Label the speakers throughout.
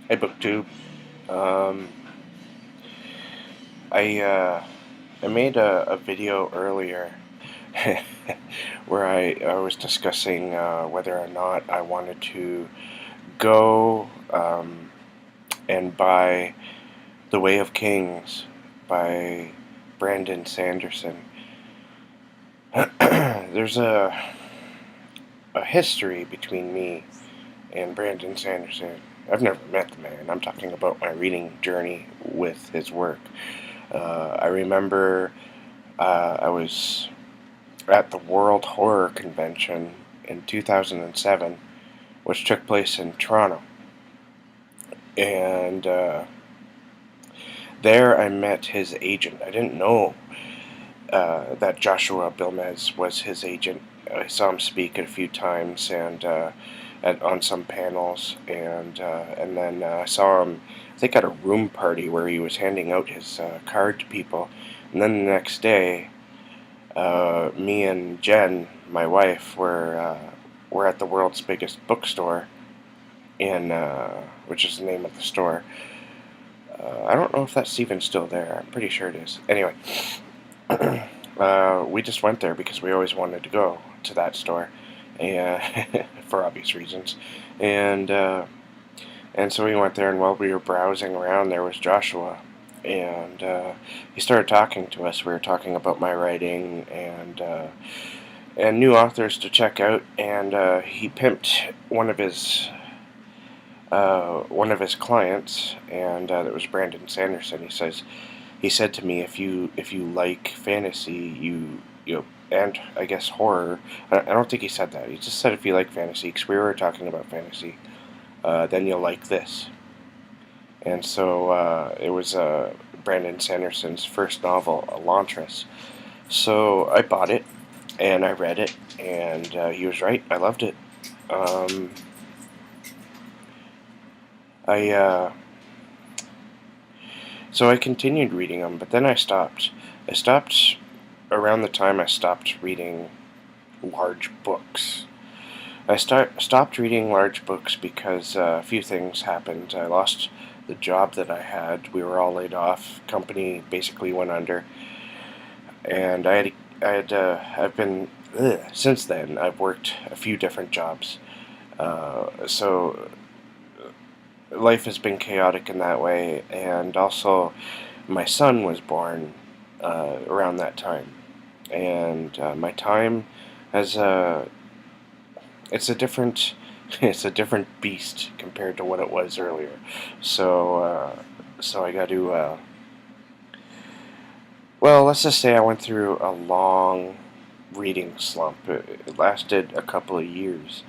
Speaker 1: Hey, BookTube. Um, I made a video earlier where I was discussing whether or not I wanted to go and buy The Way of Kings by Brandon Sanderson. There's a history between me and Brandon Sanderson. I've never met the man. I'm talking about my reading journey with his work. I remember I was at the World Horror Convention in 2007, which took place in Toronto. And there I met his agent. I didn't know that Joshua Bilmez was his agent. I saw him speak a few times and on some panels, and then I saw him, I think, at a room party where he was handing out his card to people. And then the next day, me and Jen, my wife, were at the world's biggest bookstore in which is the name of the store. I don't know if that's even still there. I'm pretty sure it is. Anyway, we just went there because we always wanted to go to that store, and for obvious reasons. And and so we went there, and while we were browsing around, there was Joshua, and he started talking to us. We were talking about my writing and new authors to check out, and he pimped one of his clients, and that was Brandon Sanderson. He said to me, if you like fantasy, you know, and I guess horror. I don't think he said that. He just said if you like fantasy, because we were talking about fantasy, then you'll like this. And so it was Brandon Sanderson's first novel, Elantris. So I bought it and I read it, and he was right. I loved it. Um, I So I continued reading them, but then I stopped. I stopped around the time I stopped reading large books. Stopped reading large books because a few things happened. I lost the job that I had. We were all laid off. Company basically went under, and I've been since then. I've worked a few different jobs. So life has been chaotic in that way, and also my son was born around that time, and my time has it's a different it's a different beast compared to what it was earlier. So I got to well, let's just say I went through a long reading slump. It lasted a couple of years.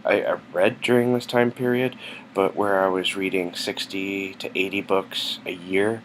Speaker 1: I read during this time period, but where I was reading 60 to 80 books a year,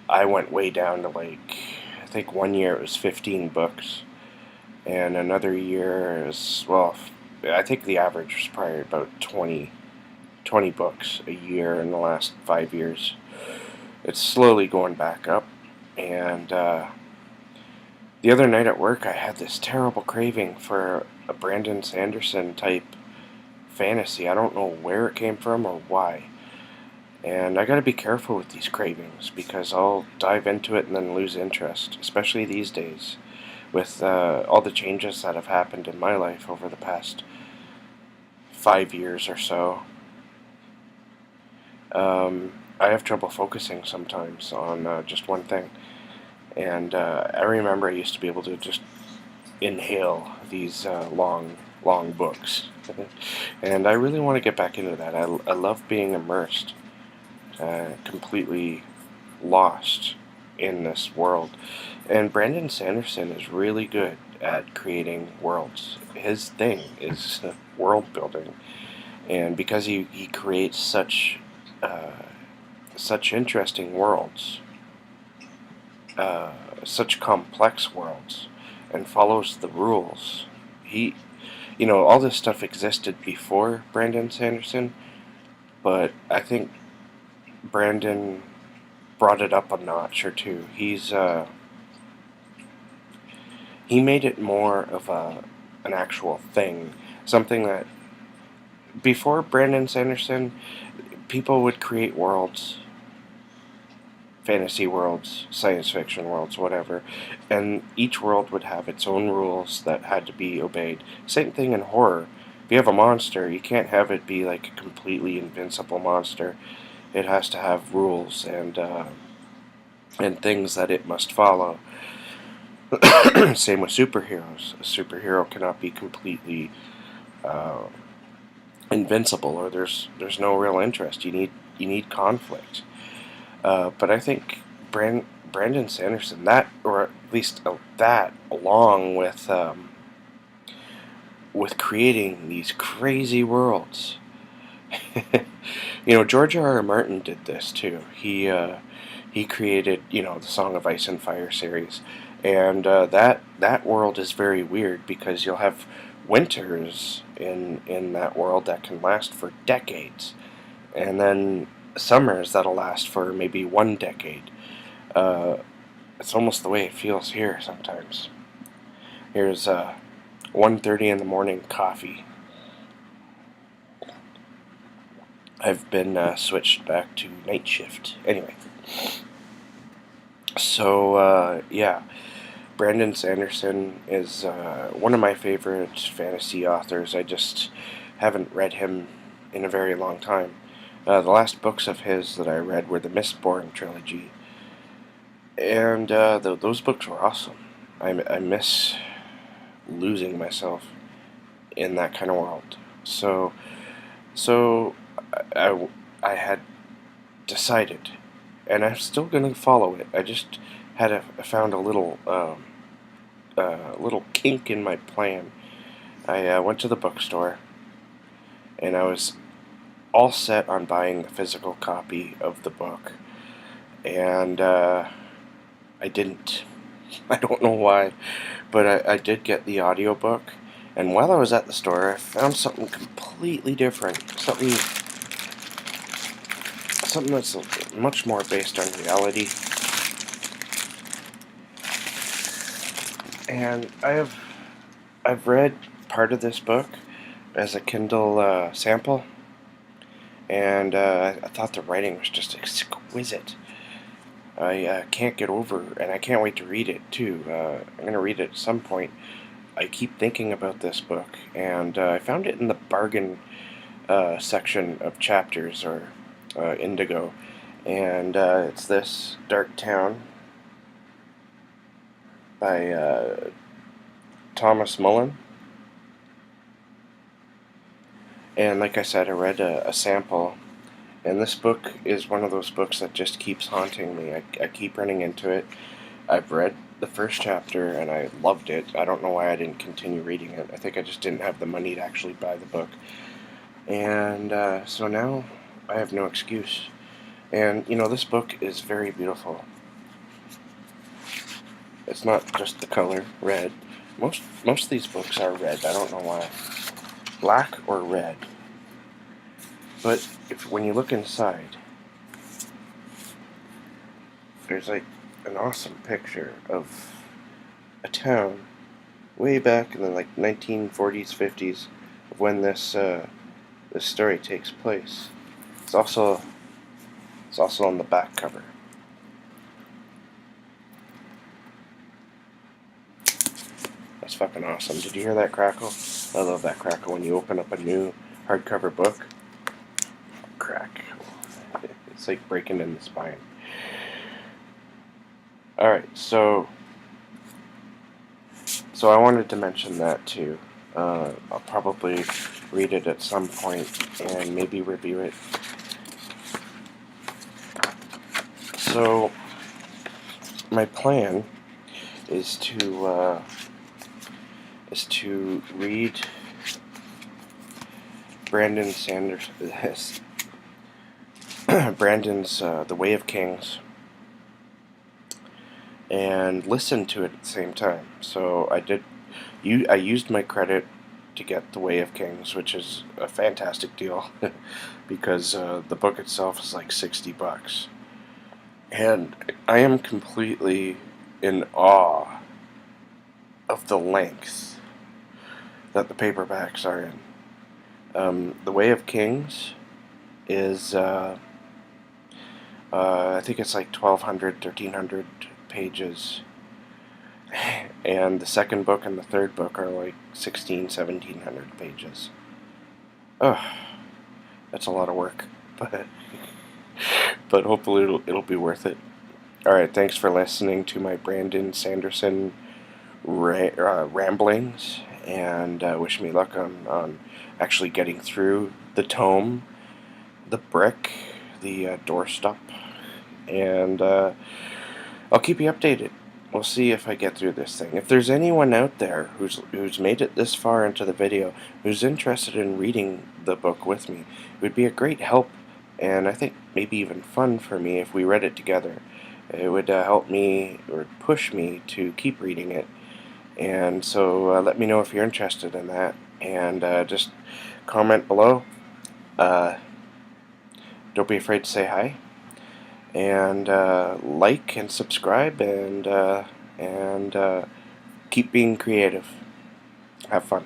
Speaker 1: I went way down to, like, I think one year it was 15 books, and another year is, well, I think the average was probably about 20 books a year in the last 5 years. It's slowly going back up, and the other night at work I had this terrible craving for a Brandon Sanderson type fantasy. I don't know where it came from or why. And I gotta be careful with these cravings because I'll dive into it and then lose interest, especially these days with all the changes that have happened in my life over the past 5 years or so. I have trouble focusing sometimes on just one thing. And I remember I used to be able to just inhale these long books. And I really want to get back into that. I love being immersed, completely lost in this world. And Brandon Sanderson is really good at creating worlds. His thing is world building. And because he creates such interesting worlds, uh, such complex worlds, and follows the rules. He, all this stuff existed before Brandon Sanderson, but I think Brandon brought it up a notch or two. He made it more of an actual thing, something that before Brandon Sanderson, people would create worlds, fantasy worlds, science fiction worlds, whatever, and each world would have its own rules that had to be obeyed. Same thing in horror. If you have a monster, you can't have it be like a completely invincible monster. It has to have rules and things that it must follow. Same with superheroes. A superhero cannot be completely uh, invincible, or there's no real interest. You need conflict. But I think Brandon Sanderson, that, or at least that, along with creating these crazy worlds. George R. R. Martin did this too. He created, the Song of Ice and Fire series, and that world is very weird because you'll have winters in that world that can last for decades, and then summers that'll last for maybe 1 decade. Uh, it's almost the way it feels here sometimes. Here's 1:30 in the morning coffee. I've been switched back to night shift. Anyway, so yeah, Brandon Sanderson is one of my favorite fantasy authors. I just haven't read him in a very long time. The last books of his that I read were the Mistborn trilogy, and those books were awesome. I miss losing myself in that kind of world. So I had decided, and I'm still going to follow it. I just found a little kink in my plan. I went to the bookstore, and I was all set on buying the physical copy of the book, and I didn't. I don't know why, but I did get the audiobook, and while I was at the store, I found something completely different. Something that's much more based on reality. And I've read part of this book as a Kindle sample, and I thought the writing was just exquisite. I can't get over, and I can't wait to read it too. I'm going to read it at some point. I keep thinking about this book, and I found it in the bargain section of Chapters, or Indigo, and it's this Darktown by Thomas Mullen. And like I said, I read a sample, and this book is one of those books that just keeps haunting me. I keep running into it. I've read the first chapter, and I loved it. I don't know why I didn't continue reading it. I think I just didn't have the money to actually buy the book. And so now I have no excuse. And, this book is very beautiful. It's not just the color, red. Most of these books are red. I don't know why. Black or red. But when you look inside, there's like an awesome picture of a town way back in the 1940s, 50s, of when this story takes place. It's also on the back cover. That's fucking awesome. Did you hear that crackle? I love that crackle when you open up a new hardcover book. Crack. It's like breaking in the spine. Alright, so I wanted to mention that too. I'll probably read it at some point and maybe review it. So my plan is to read Brandon Sanderson, Brandon's The Way of Kings, and listen to it at the same time. So I used my credit to get The Way of Kings, which is a fantastic deal because the book itself is like $60. And I am completely in awe of the length that the paperbacks are in. The Way of Kings is, I think it's like 1,200, 1,300 pages. And the second book and the third book are like 1,700 pages. Ugh, that's a lot of work, but hopefully it'll be worth it. All right, thanks for listening to my Brandon Sanderson ramblings, and wish me luck on actually getting through the tome, the brick, the doorstop, and I'll keep you updated. We'll see if I get through this thing. If there's anyone out there who's made it this far into the video, who's interested in reading the book with me, it would be a great help, and I think maybe even fun for me if we read it together. It would help me or push me to keep reading it, and so let me know if you're interested in that, and just comment below. Don't be afraid to say hi, and like and subscribe, and keep being creative. Have fun.